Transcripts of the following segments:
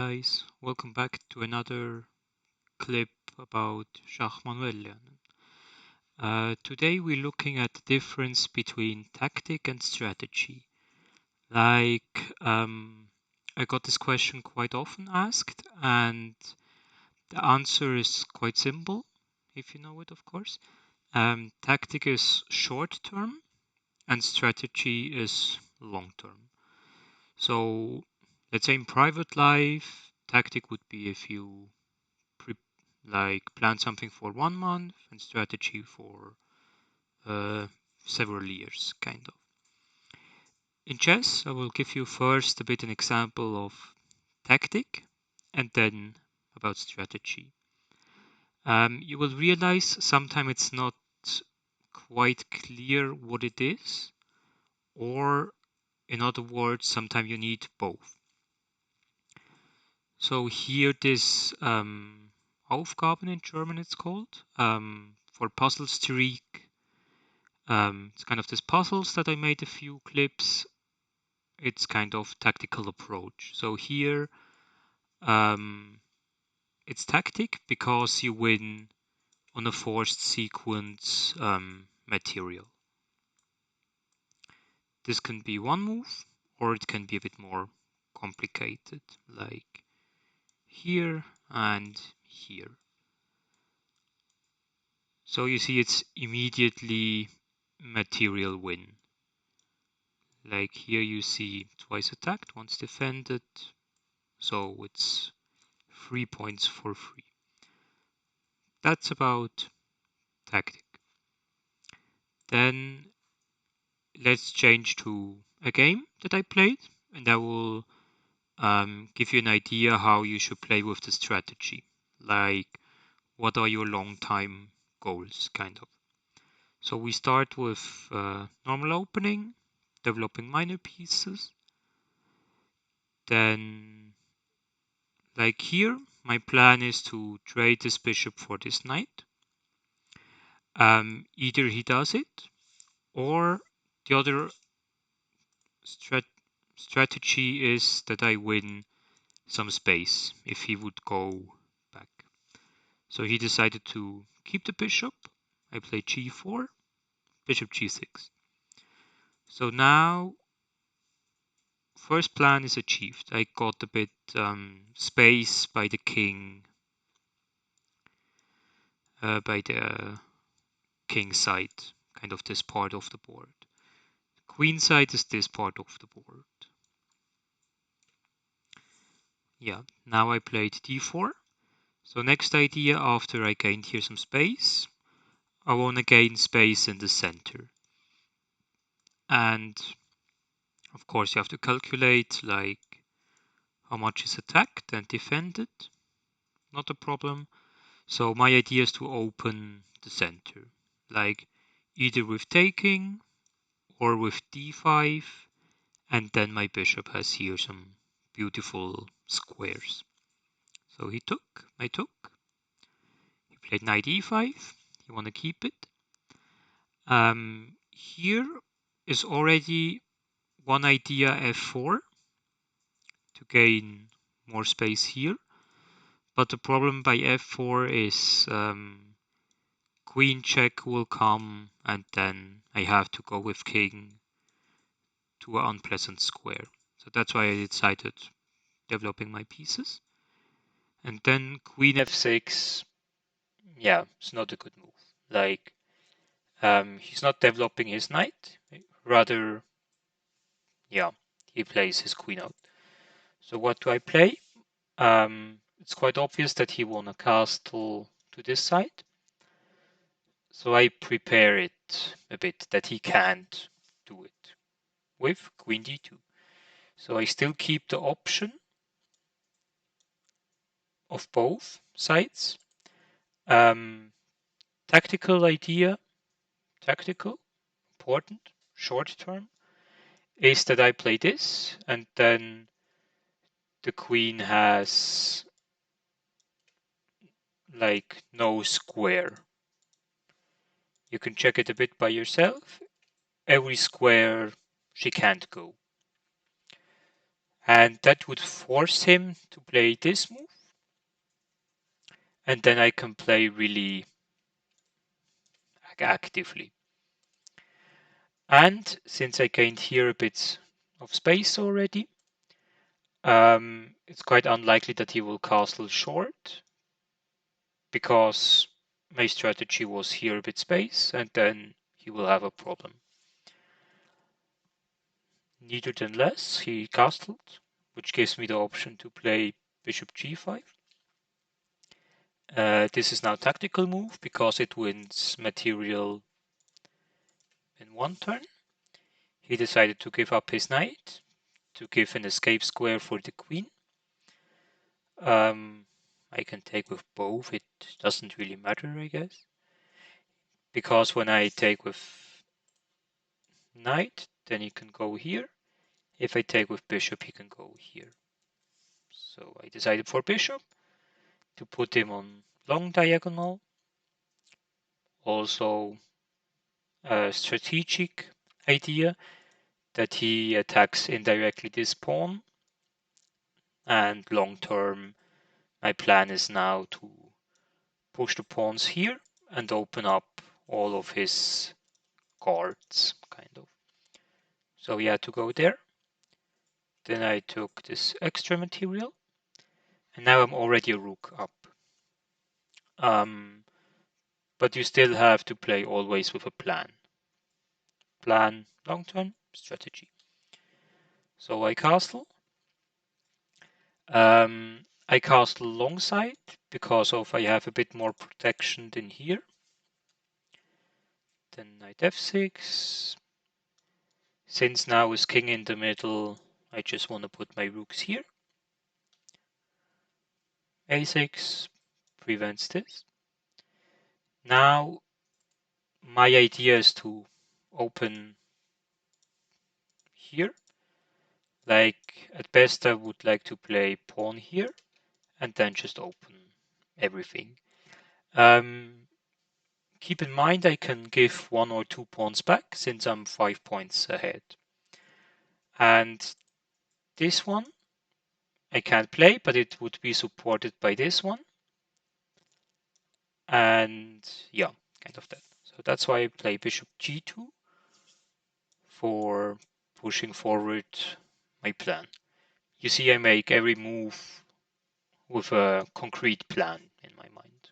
Guys, welcome back to another clip about Schach-manuel-lernen. Today we're looking at the difference between tactic and strategy. Like, I got this question quite often asked, and the answer is quite simple, if you know it, of course. Tactic is short term, and strategy is long term. So, let's say in private life, tactic would be if you plan something for 1 month and strategy for uh, several years, kind of. In chess, I will give you first a bit an example of tactic and then about strategy. You will realize sometimes it's not quite clear what it is, or in other words, sometimes you need both. So here this Aufgaben in German it's called, for Puzzlestreak. It's kind of this puzzles that I made a few clips. It's kind of tactical approach. So here it's tactic because you win on a forced sequence material. This can be one move or it can be a bit more complicated, like here and here. So you see it's immediately material win. Like here you see twice attacked, once defended, so it's 3 points for free. That's about tactic. Then let's change to a game that I played, and I will give you an idea how you should play with the strategy. Like, what are your long time goals, kind of. So we start with normal opening, developing minor pieces. Then, like here, my plan is to trade this bishop for this knight. Either he does it, or the other strategy is that I win some space if he would go back. So he decided to keep the bishop. I play g4, bishop g6. So now first plan is achieved. I got a bit space by the king, by the king side, kind of this part of the board. Queen side is this part of the board. Yeah, now I played d4. So next idea, after I gained here some space, I want to gain space in the center. And of course you have to calculate like how much is attacked and defended. Not a problem. So my idea is to open the center, like either with taking or with d5, and then my bishop has here some beautiful squares. So he took, I took. He played knight e5. You want to keep it. Here is already one idea f4 to gain more space here. But the problem by f4 is queen check will come and then I have to go with king to an unpleasant square. So that's why I decided developing my pieces. And then queen f6, yeah, it's not a good move. Like, he's not developing his knight, rather, yeah, he plays his queen out. So what do I play? It's quite obvious that he won a castle to this side. So I prepare it a bit that he can't do it with queen d2. So I still keep the option of both sides. Tactical idea, tactical, important, short term, is that I play this and then the queen has like no square. You can check it a bit by yourself. Every square she can't go. And that would force him to play this move. And then I can play really actively. And since I gained here a bit of space already, it's quite unlikely that he will castle short, because my strategy was here a bit space, and then he will have a problem. Neither than less, he castled, which gives me the option to play bishop g5. This is now tactical move because it wins material in one turn. He decided to give up his knight to give an escape square for the queen. I can take with both, it doesn't really matter, I guess. Because when I take with knight, then he can go here. If I take with bishop, he can go here. So I decided for bishop to put him on long diagonal. Also a strategic idea that he attacks indirectly this pawn. And long term, my plan is now to push the pawns here and open up all of his guards, kind of. So he had to go there. Then I took this extra material, and now I'm already a rook up. But you still have to play always with a plan. Plan, long-term, strategy. So I castle. I castle long side because of I have a bit more protection than here. Then knight f6. Since now is king in the middle, I just want to put my rooks here. a6 prevents this. Now my idea is to open here. Like at best I would like to play pawn here and then just open everything. Keep in mind I can give 1 or 2 pawns back since I'm 5 points ahead. And this one I can't play, but it would be supported by this one. And yeah, kind of that. So that's why I play bishop g2 for pushing forward my plan. You see, I make every move with a concrete plan in my mind.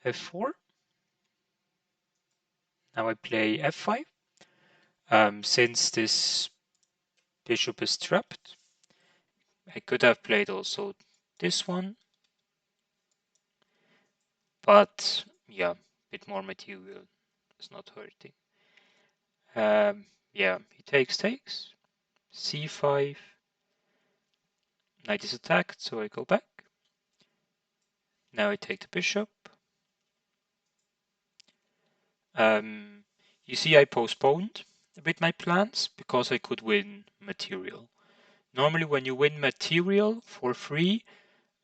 f4. Now I play f5. Since this bishop is trapped, I could have played also this one. But yeah, a bit more material is not hurting. Yeah, he takes, c5. Knight is attacked, so I go back. Now I take the bishop. You see, I postponed a bit my plans because I could win material. Normally, when you win material for free,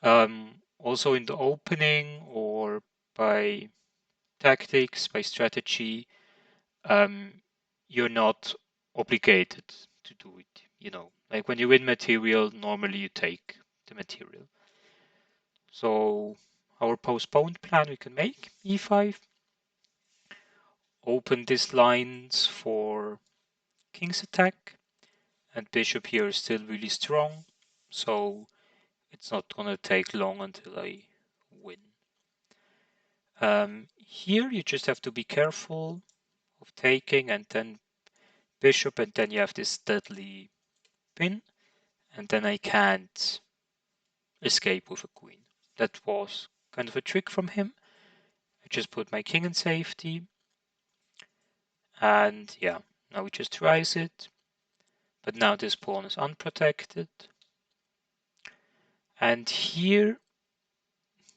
also in the opening or by tactics, by strategy, you're not obligated to do it. You know, like when you win material, normally you take the material. So our postponed plan we can make e5. Open these lines for king's attack, and bishop here is still really strong, so it's not gonna take long until I win. Here you just have to be careful of taking and then bishop, and then you have this deadly pin, and then I can't escape with a queen. That was kind of a trick from him. I just put my king in safety, and yeah, now he just tries it, but now this pawn is unprotected. And here,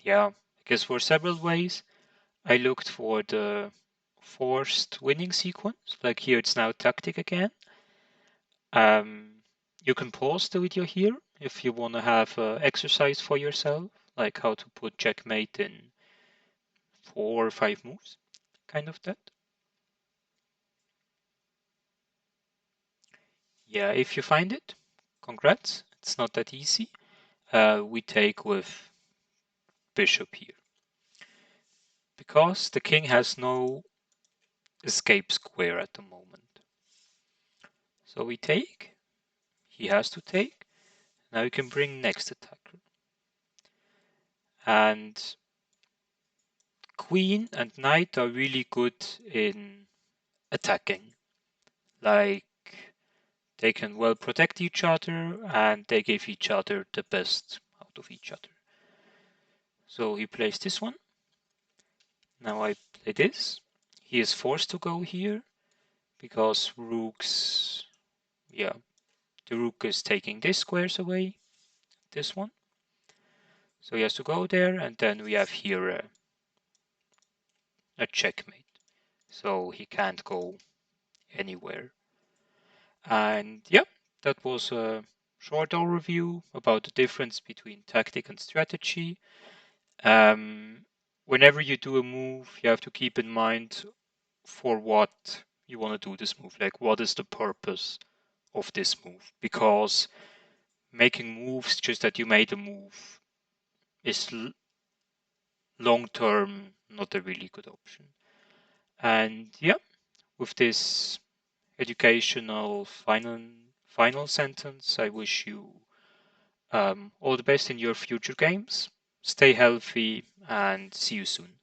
yeah, I guess for several ways, I looked for the forced winning sequence. Like here, it's now tactic again. You can pause the video here if you want to have an exercise for yourself, like how to put checkmate in 4 or 5 moves, kind of that. Yeah, if you find it, congrats, it's not that easy. We take with bishop here. Because the king has no escape square at the moment. So we take, he has to take. Now you can bring next attacker. And queen and knight are really good in attacking. Like, they can well protect each other and they give each other the best out of each other. So he plays this one. Now I play this. He is forced to go here because rooks, yeah, the rook is taking this squares away, this one. So he has to go there, and then we have here a checkmate. So he can't go anywhere. And yeah, that was a short overview about the difference between tactic and strategy. Whenever you do a move, you have to keep in mind for what you want to do this move. Like, what is the purpose of this move? Because making moves just that you made a move is long term not a really good option. And yeah, with this educational final sentence, I wish you all the best in your future games. Stay healthy and see you soon.